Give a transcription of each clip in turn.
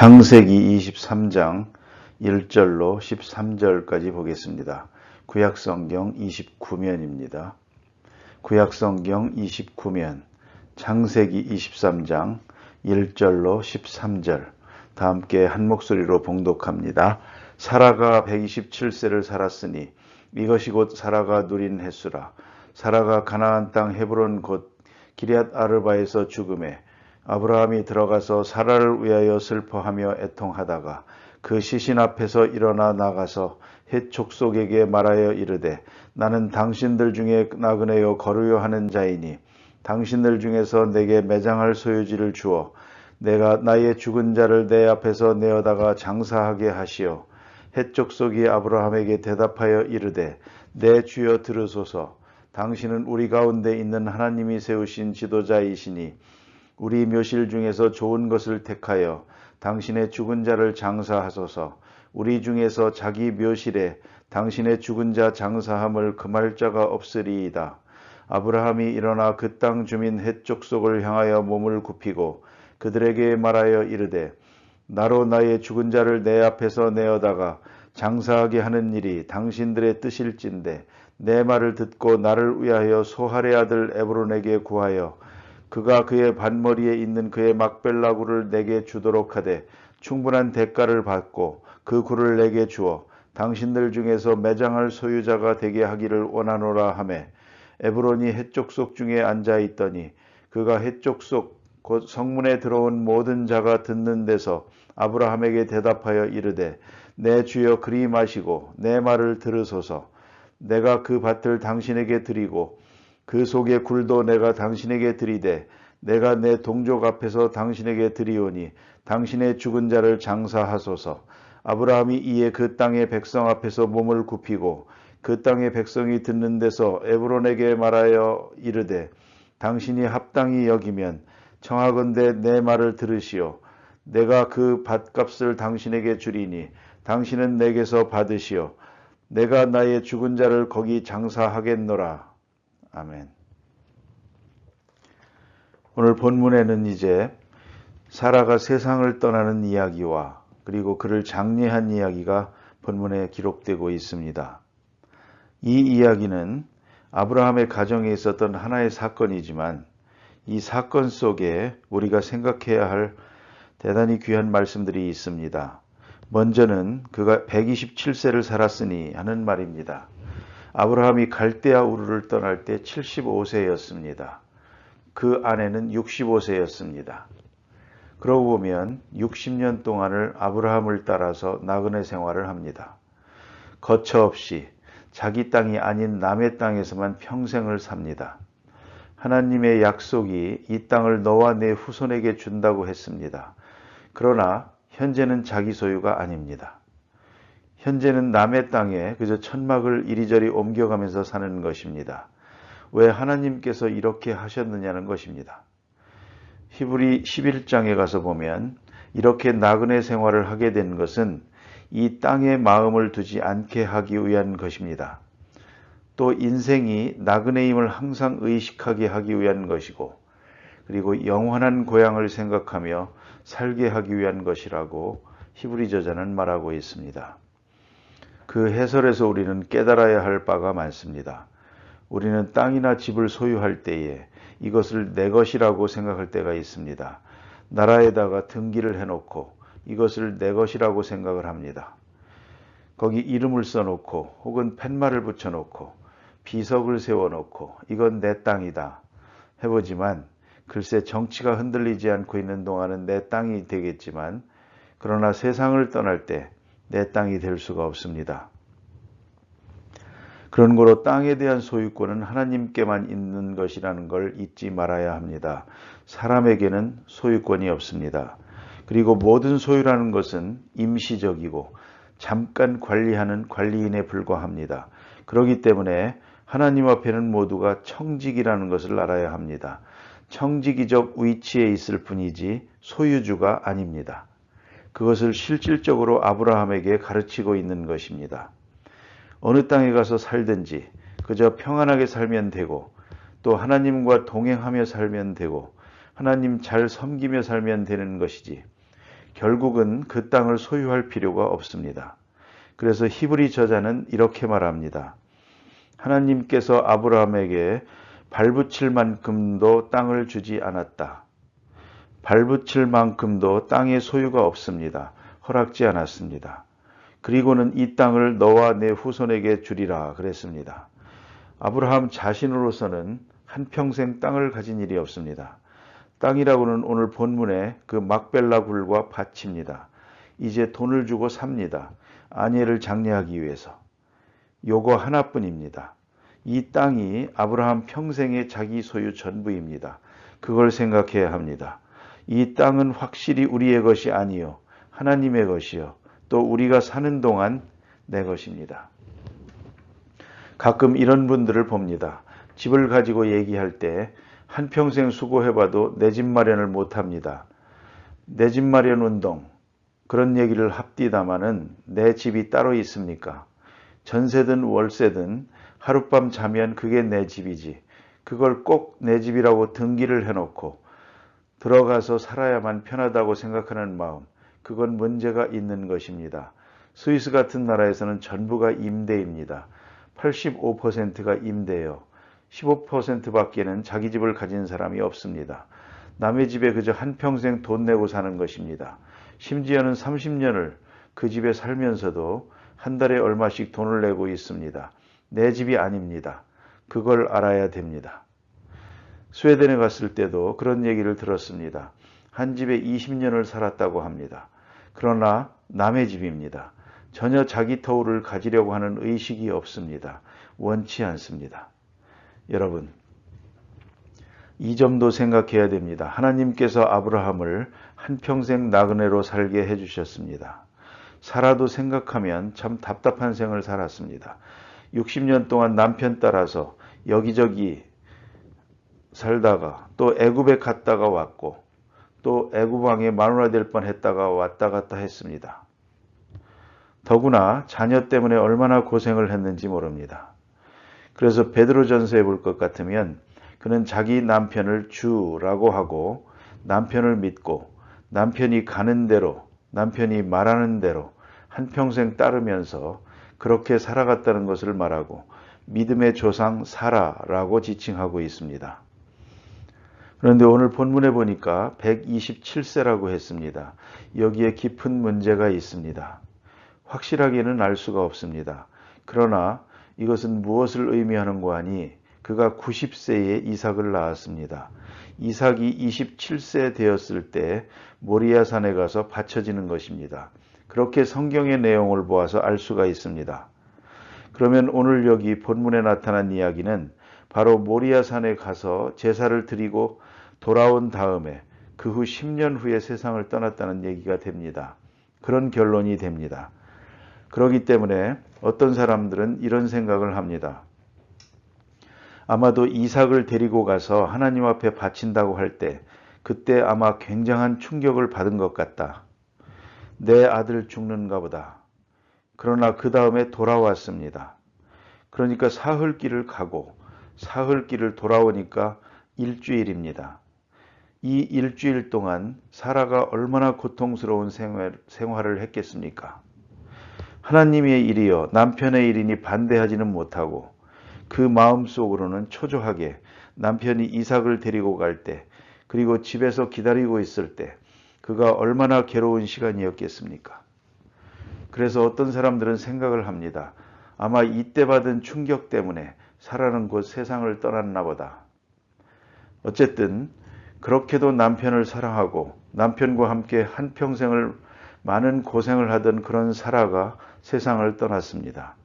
창세기 23장 1절로 13절까지 보겠습니다. 구약성경 29면입니다. 구약성경 29면 창세기 23장 1절로 13절 다 함께 한 목소리로 봉독합니다. 사라가 127세를 살았으니 이것이 곧 사라가 누린 횟수라. 사라가 가나안 땅 헤브론 곧 기럇 아르바에서 죽음에 아브라함이 들어가서 사라를 위하여 슬퍼하며 애통하다가 그 시신 앞에서 일어나 나가서 헷 족속에게 말하여 이르되 나는 당신들 중에 나그네요 거류요 하는 자이니 당신들 중에서 내게 매장할 소유지를 주어 내가 나의 죽은 자를 내 앞에서 내어다가 장사하게 하시오. 헷 족속이 아브라함에게 대답하여 이르되 내 주여 들으소서. 당신은 우리 가운데 있는 하나님이 세우신 지도자이시니 우리 묘실 중에서 좋은 것을 택하여 당신의 죽은 자를 장사하소서. 우리 중에서 자기 묘실에 당신의 죽은 자 장사함을 금할 자가 없으리이다. 아브라함이 일어나 그 땅 주민 헷 족속을 향하여 몸을 굽히고 그들에게 말하여 이르되 나로 나의 죽은 자를 내 앞에서 내어다가 장사하게 하는 일이 당신들의 뜻일진데 내 말을 듣고 나를 위하여 소할의 아들 에브론에게 구하여 그가 그의 반머리에 있는 그의 막벨라구를 내게 주도록 하되 충분한 대가를 받고 그 구를 내게 주어 당신들 중에서 매장할 소유자가 되게 하기를 원하노라 하매 에브론이 헷 족속 중에 앉아 있더니 그가 헷 족속 곧 성문에 들어온 모든 자가 듣는 데서 아브라함에게 대답하여 이르되 내 주여 그리 마시고 내 말을 들으소서. 내가 그 밭을 당신에게 드리고 그 속의 굴도 내가 당신에게 드리되 내가 내 동족 앞에서 당신에게 드리오니 당신의 죽은 자를 장사하소서. 아브라함이 이에 그 땅의 백성 앞에서 몸을 굽히고 그 땅의 백성이 듣는 데서 에브론에게 말하여 이르되 당신이 합당히 여기면 청하건대 내 말을 들으시오. 내가 그 밭값을 당신에게 주리니 당신은 내게서 받으시오. 내가 나의 죽은 자를 거기 장사하겠노라. 아멘. 오늘 본문에는 이제 사라가 세상을 떠나는 이야기와 그리고 그를 장례한 이야기가 본문에 기록되고 있습니다. 이 이야기는 아브라함의 가정에 있었던 하나의 사건이지만 이 사건 속에 우리가 생각해야 할 대단히 귀한 말씀들이 있습니다. 먼저는 그가 127세를 살았으니 하는 말입니다. 아브라함이 갈대아 우르를 떠날 때 75세였습니다. 그 아내는 65세였습니다. 그러고 보면 60년 동안을 아브라함을 따라서 나그네 생활을 합니다. 거처 없이 자기 땅이 아닌 남의 땅에서만 평생을 삽니다. 하나님의 약속이 이 땅을 너와 내 후손에게 준다고 했습니다. 그러나 현재는 자기 소유가 아닙니다. 현재는 남의 땅에 그저 천막을 이리저리 옮겨가면서 사는 것입니다. 왜 하나님께서 이렇게 하셨느냐는 것입니다. 히브리 11장에 가서 보면 이렇게 나그네 생활을 하게 된 것은 이 땅에 마음을 두지 않게 하기 위한 것입니다. 또 인생이 나그네임을 항상 의식하게 하기 위한 것이고 그리고 영원한 고향을 생각하며 살게 하기 위한 것이라고 히브리 저자는 말하고 있습니다. 그 해설에서 우리는 깨달아야 할 바가 많습니다. 우리는 땅이나 집을 소유할 때에 이것을 내 것이라고 생각할 때가 있습니다. 나라에다가 등기를 해놓고 이것을 내 것이라고 생각을 합니다. 거기 이름을 써놓고 혹은 팻말을 붙여놓고 비석을 세워놓고 이건 내 땅이다 해보지만 글쎄 정치가 흔들리지 않고 있는 동안은 내 땅이 되겠지만 그러나 세상을 떠날 때 내 땅이 될 수가 없습니다. 그런 거로 땅에 대한 소유권은 하나님께만 있는 것이라는 걸 잊지 말아야 합니다. 사람에게는 소유권이 없습니다. 그리고 모든 소유라는 것은 임시적이고 잠깐 관리하는 관리인에 불과합니다. 그렇기 때문에 하나님 앞에는 모두가 청직이라는 것을 알아야 합니다. 청지기적 위치에 있을 뿐이지 소유주가 아닙니다. 그것을 실질적으로 아브라함에게 가르치고 있는 것입니다. 어느 땅에 가서 살든지 그저 평안하게 살면 되고 또 하나님과 동행하며 살면 되고 하나님 잘 섬기며 살면 되는 것이지 결국은 그 땅을 소유할 필요가 없습니다. 그래서 히브리 저자는 이렇게 말합니다. 하나님께서 아브라함에게 발붙일 만큼도 땅을 주지 않았다. 발붙일 만큼도 땅의 소유가 없습니다. 허락지 않았습니다. 그리고는 이 땅을 너와 내 후손에게 주리라 그랬습니다. 아브라함 자신으로서는 한평생 땅을 가진 일이 없습니다. 땅이라고는 오늘 본문의 그 막벨라 굴과 밭입니다. 이제 돈을 주고 삽니다. 아내를 장례하기 위해서. 요거 하나뿐입니다. 이 땅이 아브라함 평생의 자기 소유 전부입니다. 그걸 생각해야 합니다. 이 땅은 확실히 우리의 것이 아니요 하나님의 것이요 또 우리가 사는 동안 내 것입니다. 가끔 이런 분들을 봅니다. 집을 가지고 얘기할 때 한평생 수고해봐도 내 집 마련을 못합니다. 내 집 마련 운동 그런 얘기를 합디다마는 내 집이 따로 있습니까? 전세든 월세든 하룻밤 자면 그게 내 집이지. 그걸 꼭 내 집이라고 등기를 해놓고 들어가서 살아야만 편하다고 생각하는 마음, 그건 문제가 있는 것입니다. 스위스 같은 나라에서는 전부가 임대입니다. 85%가 임대요. 15%밖에는 자기 집을 가진 사람이 없습니다. 남의 집에 그저 한평생 돈 내고 사는 것입니다. 심지어는 30년을 그 집에 살면서도 한 달에 얼마씩 돈을 내고 있습니다. 내 집이 아닙니다. 그걸 알아야 됩니다. 스웨덴에 갔을 때도 그런 얘기를 들었습니다. 한 집에 20년을 살았다고 합니다. 그러나 남의 집입니다. 전혀 자기 터울을 가지려고 하는 의식이 없습니다. 원치 않습니다. 여러분, 이 점도 생각해야 됩니다. 하나님께서 아브라함을 한평생 나그네로 살게 해주셨습니다. 사라도 생각하면 참 답답한 생을 살았습니다. 60년 동안 남편 따라서 여기저기 살다가 또 애굽에 갔다가 왔고 또 애굽 왕의 마누라 될 뻔했다가 왔다 갔다 했습니다. 더구나 자녀 때문에 얼마나 고생을 했는지 모릅니다. 그래서 베드로전서에 볼 것 같으면 그는 자기 남편을 주라고 하고 남편을 믿고 남편이 가는 대로 남편이 말하는 대로 한평생 따르면서 그렇게 살아갔다는 것을 말하고 믿음의 조상 사라라고 지칭하고 있습니다. 그런데 오늘 본문에 보니까 127세라고 했습니다. 여기에 깊은 문제가 있습니다. 확실하게는 알 수가 없습니다. 그러나 이것은 무엇을 의미하는고 하니 그가 90세에 이삭을 낳았습니다. 이삭이 27세 되었을 때 모리아산에 가서 바쳐지는 것입니다. 그렇게 성경의 내용을 보아서 알 수가 있습니다. 그러면 오늘 여기 본문에 나타난 이야기는 바로 모리아산에 가서 제사를 드리고 돌아온 다음에 그 후 10년 후에 세상을 떠났다는 얘기가 됩니다. 그런 결론이 됩니다. 그렇기 때문에 어떤 사람들은 이런 생각을 합니다. 아마도 이삭을 데리고 가서 하나님 앞에 바친다고 할 때 그때 아마 굉장한 충격을 받은 것 같다. 내 아들 죽는가 보다. 그러나 그 다음에 돌아왔습니다. 그러니까 사흘길을 가고 사흘길을 돌아오니까 일주일입니다. 이 일주일 동안 사라가 얼마나 고통스러운 생활을 했겠습니까? 하나님의 일이요 남편의 일이니 반대하지는 못하고 그 마음속으로는 초조하게 남편이 이삭을 데리고 갈 때 그리고 집에서 기다리고 있을 때 그가 얼마나 괴로운 시간이었겠습니까? 그래서 어떤 사람들은 생각을 합니다. 아마 이때 받은 충격 때문에 사라는 곧 세상을 떠났나 보다. 어쨌든 그렇게도 남편을 사랑하고 남편과 함께 한평생을 많은 고생을 하던 그런 사라가 세상을 떠났습니다.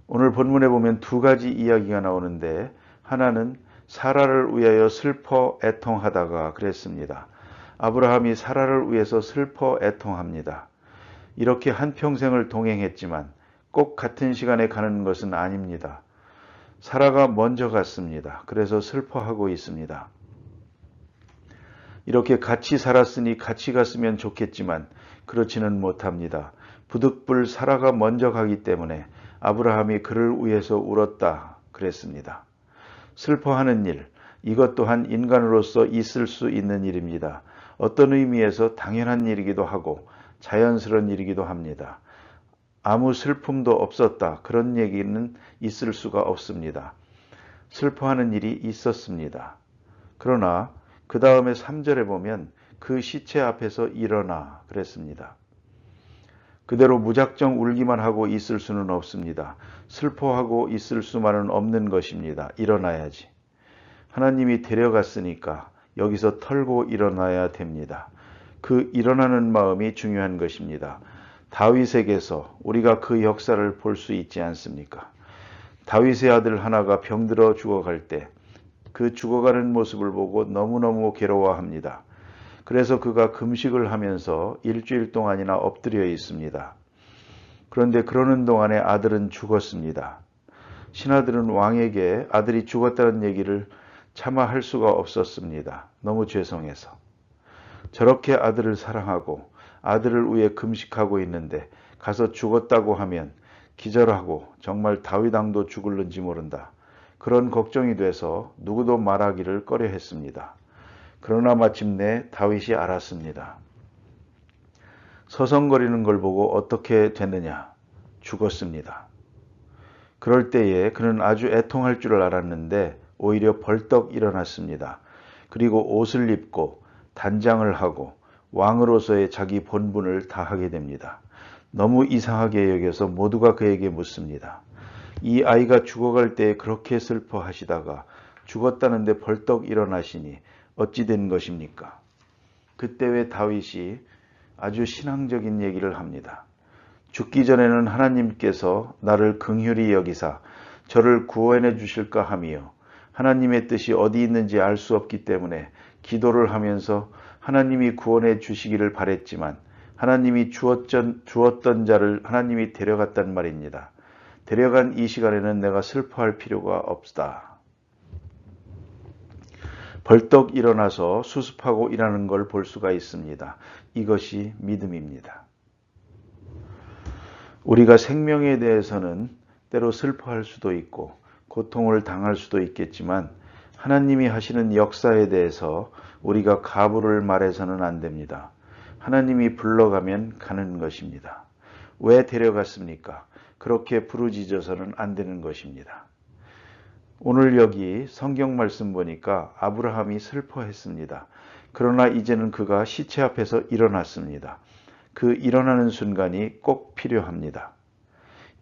오늘 본문에 보면 두 가지 이야기가 나오는데 하나는 사라를 위하여 슬퍼 애통하다가 그랬습니다. 아브라함이 사라를 위해서 슬퍼 애통합니다. 이렇게 한평생을 동행했지만 꼭 같은 시간에 가는 것은 아닙니다. 사라가 먼저 갔습니다. 그래서 슬퍼하고 있습니다. 이렇게 같이 살았으니 같이 갔으면 좋겠지만 그렇지는 못합니다. 부득불 사라가 먼저 가기 때문에 아브라함이 그를 위해서 울었다 그랬습니다. 슬퍼하는 일, 이것 또한 인간으로서 있을 수 있는 일입니다. 어떤 의미에서 당연한 일이기도 하고 자연스러운 일이기도 합니다. 아무 슬픔도 없었다, 그런 얘기는 있을 수가 없습니다. 슬퍼하는 일이 있었습니다. 그러나 그 다음에 3절에 보면 그 시체 앞에서 일어나 그랬습니다. 그대로 무작정 울기만 하고 있을 수는 없습니다. 슬퍼하고 있을 수만은 없는 것입니다. 일어나야지. 하나님이 데려갔으니까 여기서 털고 일어나야 됩니다. 그 일어나는 마음이 중요한 것입니다. 다윗에게서 우리가 그 역사를 볼 수 있지 않습니까? 다윗의 아들 하나가 병들어 죽어갈 때 그 죽어가는 모습을 보고 너무너무 괴로워합니다. 그래서 그가 금식을 하면서 일주일 동안이나 엎드려 있습니다. 그런데 그러는 동안에 아들은 죽었습니다. 신하들은 왕에게 아들이 죽었다는 얘기를 차마 할 수가 없었습니다. 너무 죄송해서. 저렇게 아들을 사랑하고 아들을 위해 금식하고 있는데 가서 죽었다고 하면 기절하고 정말 다윗 왕도 죽을는지 모른다. 그런 걱정이 돼서 누구도 말하기를 꺼려했습니다. 그러나 마침내 다윗이 알았습니다. 서성거리는 걸 보고 어떻게 됐느냐? 죽었습니다. 그럴 때에 그는 아주 애통할 줄 알았는데 오히려 벌떡 일어났습니다. 그리고 옷을 입고 단장을 하고 왕으로서의 자기 본분을 다하게 됩니다. 너무 이상하게 여겨서 모두가 그에게 묻습니다. 이 아이가 죽어갈 때 그렇게 슬퍼하시다가 죽었다는데 벌떡 일어나시니 어찌 된 것입니까? 그때 왜 다윗이 아주 신앙적인 얘기를 합니다. 죽기 전에는 하나님께서 나를 긍휼히 여기사 저를 구원해 주실까 하며 하나님의 뜻이 어디 있는지 알 수 없기 때문에 기도를 하면서 하나님이 구원해 주시기를 바랬지만 하나님이 주었던 자를 하나님이 데려갔단 말입니다. 데려간 이 시간에는 내가 슬퍼할 필요가 없다. 벌떡 일어나서 수습하고 일하는 걸 볼 수가 있습니다. 이것이 믿음입니다. 우리가 생명에 대해서는 때로 슬퍼할 수도 있고 고통을 당할 수도 있겠지만 하나님이 하시는 역사에 대해서 우리가 가부를 말해서는 안 됩니다. 하나님이 불러가면 가는 것입니다. 왜 데려갔습니까? 그렇게 부르짖어서는 안 되는 것입니다. 오늘 여기 성경 말씀 보니까 아브라함이 슬퍼했습니다. 그러나 이제는 그가 시체 앞에서 일어났습니다. 그 일어나는 순간이 꼭 필요합니다.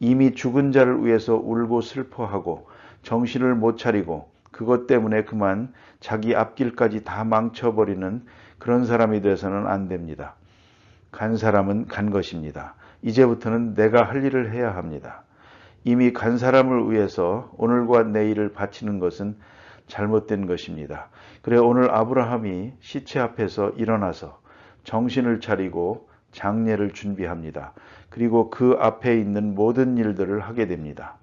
이미 죽은 자를 위해서 울고 슬퍼하고 정신을 못 차리고 그것 때문에 그만 자기 앞길까지 다 망쳐버리는 그런 사람이 돼서는 안 됩니다. 간 사람은 간 것입니다. 이제부터는 내가 할 일을 해야 합니다. 이미 간 사람을 위해서 오늘과 내일을 바치는 것은 잘못된 것입니다. 그래 오늘 아브라함이 시체 앞에서 일어나서 정신을 차리고 장례를 준비합니다. 그리고 그 앞에 있는 모든 일들을 하게 됩니다.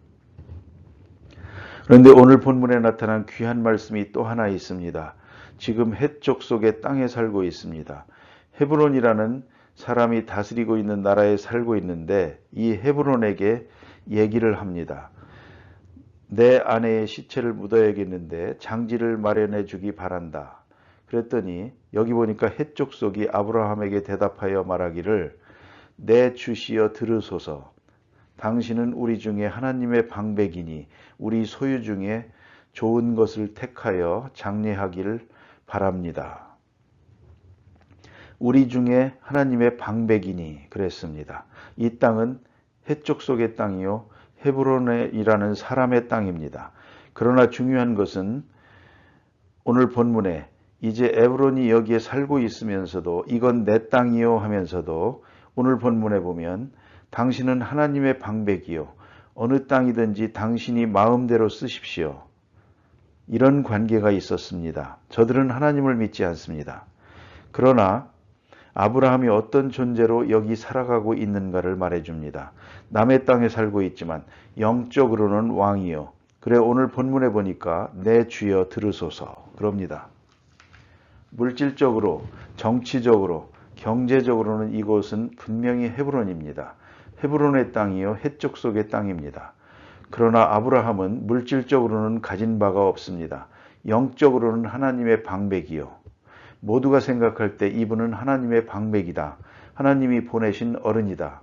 그런데 오늘 본문에 나타난 귀한 말씀이 또 하나 있습니다. 지금 헷족 속의 땅에 살고 있습니다. 헤브론이라는 사람이 다스리고 있는 나라에 살고 있는데 이 헤브론에게 얘기를 합니다. 내 아내의 시체를 묻어야겠는데 장지를 마련해 주기 바란다. 그랬더니 여기 보니까 헷족 속이 아브라함에게 대답하여 말하기를 내 주시여 들으소서. 당신은 우리 중에 하나님의 방백이니 우리 소유 중에 좋은 것을 택하여 장례하기를 바랍니다. 우리 중에 하나님의 방백이니 그랬습니다. 이 땅은 헷족 속의 땅이요 헤브론이라는 사람의 땅입니다. 그러나 중요한 것은 오늘 본문에 이제 에브론이 여기에 살고 있으면서도 이건 내 땅이요 하면서도 오늘 본문에 보면 당신은 하나님의 방백이요 어느 땅이든지 당신이 마음대로 쓰십시오. 이런 관계가 있었습니다. 저들은 하나님을 믿지 않습니다. 그러나 아브라함이 어떤 존재로 여기 살아가고 있는가를 말해줍니다. 남의 땅에 살고 있지만 영적으로는 왕이요. 그래 오늘 본문에 보니까 내 주여 들으소서 그럽니다. 물질적으로, 정치적으로, 경제적으로는 이곳은 분명히 헤브론입니다. 헤브론의 땅이요 헷족 속의 땅입니다. 그러나 아브라함은 물질적으로는 가진 바가 없습니다. 영적으로는 하나님의 방백이요. 모두가 생각할 때 이분은 하나님의 방백이다. 하나님이 보내신 어른이다.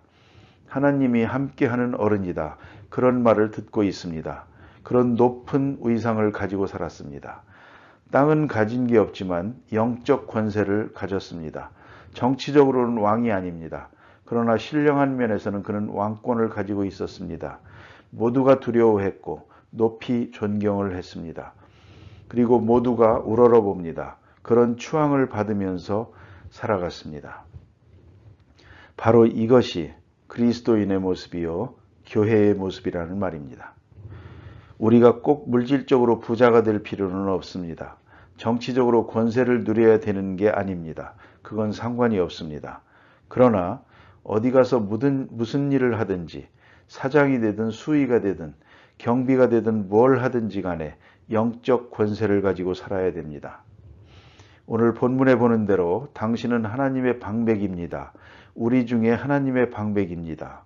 하나님이 함께하는 어른이다. 그런 말을 듣고 있습니다. 그런 높은 위상을 가지고 살았습니다. 땅은 가진 게 없지만 영적 권세를 가졌습니다. 정치적으로는 왕이 아닙니다. 그러나 신령한 면에서는 그는 왕권을 가지고 있었습니다. 모두가 두려워했고 높이 존경을 했습니다. 그리고 모두가 우러러봅니다. 그런 추앙을 받으면서 살아갔습니다. 바로 이것이 그리스도인의 모습이요 교회의 모습이라는 말입니다. 우리가 꼭 물질적으로 부자가 될 필요는 없습니다. 정치적으로 권세를 누려야 되는 게 아닙니다. 그건 상관이 없습니다. 그러나 어디 가서 무슨 일을 하든지 사장이 되든 수의가 되든 경비가 되든 뭘 하든지 간에 영적 권세를 가지고 살아야 됩니다. 오늘 본문에 보는 대로 당신은 하나님의 방백입니다. 우리 중에 하나님의 방백입니다.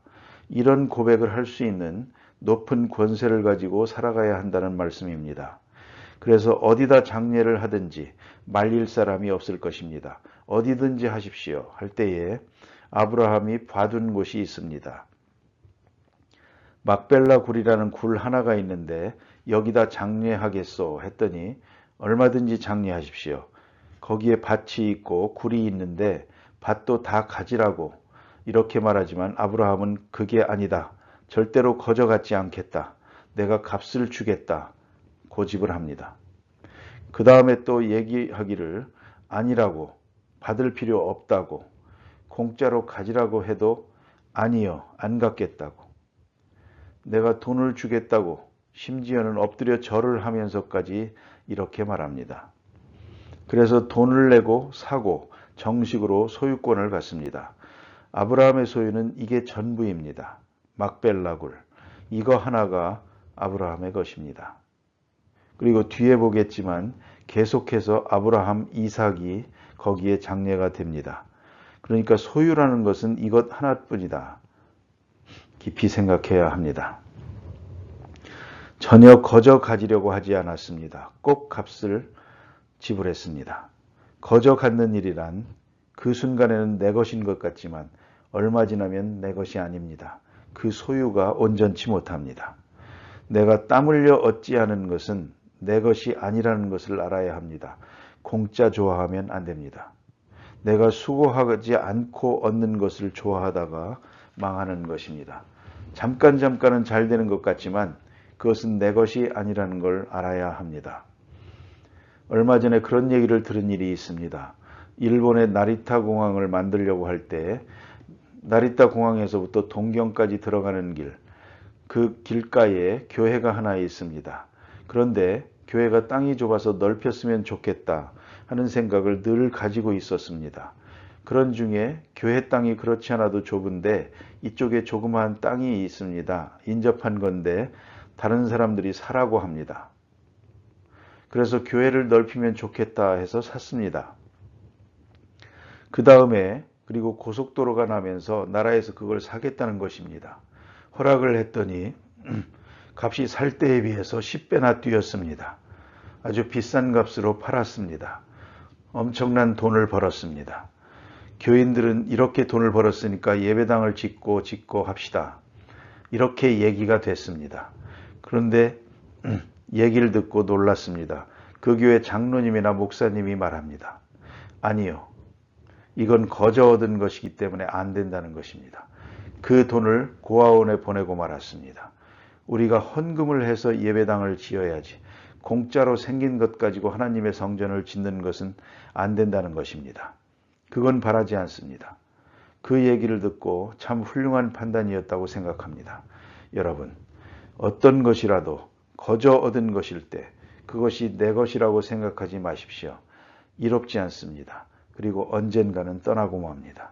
이런 고백을 할 수 있는 높은 권세를 가지고 살아가야 한다는 말씀입니다. 그래서 어디다 장례를 하든지 말릴 사람이 없을 것입니다. 어디든지 하십시오 할 때에 아브라함이 봐둔 곳이 있습니다. 막벨라 굴이라는 굴 하나가 있는데 여기다 장례하겠소 했더니 얼마든지 장례하십시오. 거기에 밭이 있고 굴이 있는데 밭도 다 가지라고 이렇게 말하지만 아브라함은 그게 아니다. 절대로 거저갖지 않겠다. 내가 값을 주겠다. 고집을 합니다. 그 다음에 또 얘기하기를 아니라고 받을 필요 없다고 공짜로 가지라고 해도 아니요 안 갖겠다고 내가 돈을 주겠다고 심지어는 엎드려 절을 하면서까지 이렇게 말합니다. 그래서 돈을 내고 사고 정식으로 소유권을 갖습니다. 아브라함의 소유는 이게 전부입니다. 막벨라굴 이거 하나가 아브라함의 것입니다. 그리고 뒤에 보겠지만 계속해서 아브라함, 이삭이 거기에 장례가 됩니다. 그러니까 소유라는 것은 이것 하나뿐이다. 깊이 생각해야 합니다. 전혀 거저 가지려고 하지 않았습니다. 꼭 값을 지불했습니다. 거저 갖는 일이란 그 순간에는 내 것인 것 같지만 얼마 지나면 내 것이 아닙니다. 그 소유가 온전치 못합니다. 내가 땀 흘려 얻지 않은 것은 내 것이 아니라는 것을 알아야 합니다. 공짜 좋아하면 안 됩니다. 내가 수고하지 않고 얻는 것을 좋아하다가 망하는 것입니다. 잠깐은 잘 되는 것 같지만 그것은 내 것이 아니라는 걸 알아야 합니다. 얼마 전에 그런 얘기를 들은 일이 있습니다. 일본의 나리타 공항을 만들려고 할 때 나리타 공항에서부터 동경까지 들어가는 길, 그 길가에 교회가 하나 있습니다. 그런데 교회가 땅이 좁아서 넓혔으면 좋겠다 하는 생각을 늘 가지고 있었습니다. 그런 중에 교회 땅이 그렇지 않아도 좁은데 이쪽에 조그마한 땅이 있습니다. 인접한 건데 다른 사람들이 사라고 합니다. 그래서 교회를 넓히면 좋겠다 해서 샀습니다. 그 다음에 그리고 고속도로가 나면서 나라에서 그걸 사겠다는 것입니다. 허락을 했더니 값이 살 때에 비해서 10배나 뛰었습니다. 아주 비싼 값으로 팔았습니다. 엄청난 돈을 벌었습니다. 교인들은 이렇게 돈을 벌었으니까 예배당을 짓고 합시다. 이렇게 얘기가 됐습니다. 그런데 얘기를 듣고 놀랐습니다. 그 교회 장로님이나 목사님이 말합니다. 아니요. 이건 거저 얻은 것이기 때문에 안 된다는 것입니다. 그 돈을 고아원에 보내고 말았습니다. 우리가 헌금을 해서 예배당을 지어야지 공짜로 생긴 것 가지고 하나님의 성전을 짓는 것은 안 된다는 것입니다. 그건 바라지 않습니다. 그 얘기를 듣고 참 훌륭한 판단이었다고 생각합니다. 여러분, 어떤 것이라도 거저 얻은 것일 때 그것이 내 것이라고 생각하지 마십시오. 이롭지 않습니다. 그리고 언젠가는 떠나고 맙니다.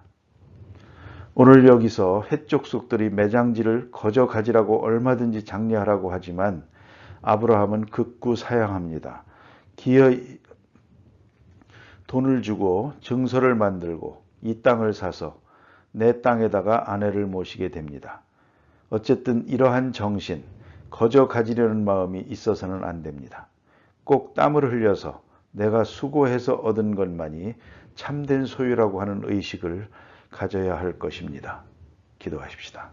오늘 여기서 헷족속들이 매장지를 거저 가지라고 얼마든지 장려하라고 하지만 아브라함은 극구 사양합니다. 기어이 돈을 주고 증서를 만들고 이 땅을 사서 내 땅에다가 아내를 모시게 됩니다. 어쨌든 이러한 정신, 거저 가지려는 마음이 있어서는 안 됩니다. 꼭 땀을 흘려서 내가 수고해서 얻은 것만이 참된 소유라고 하는 의식을 가져야 할 것입니다. 기도하십시다.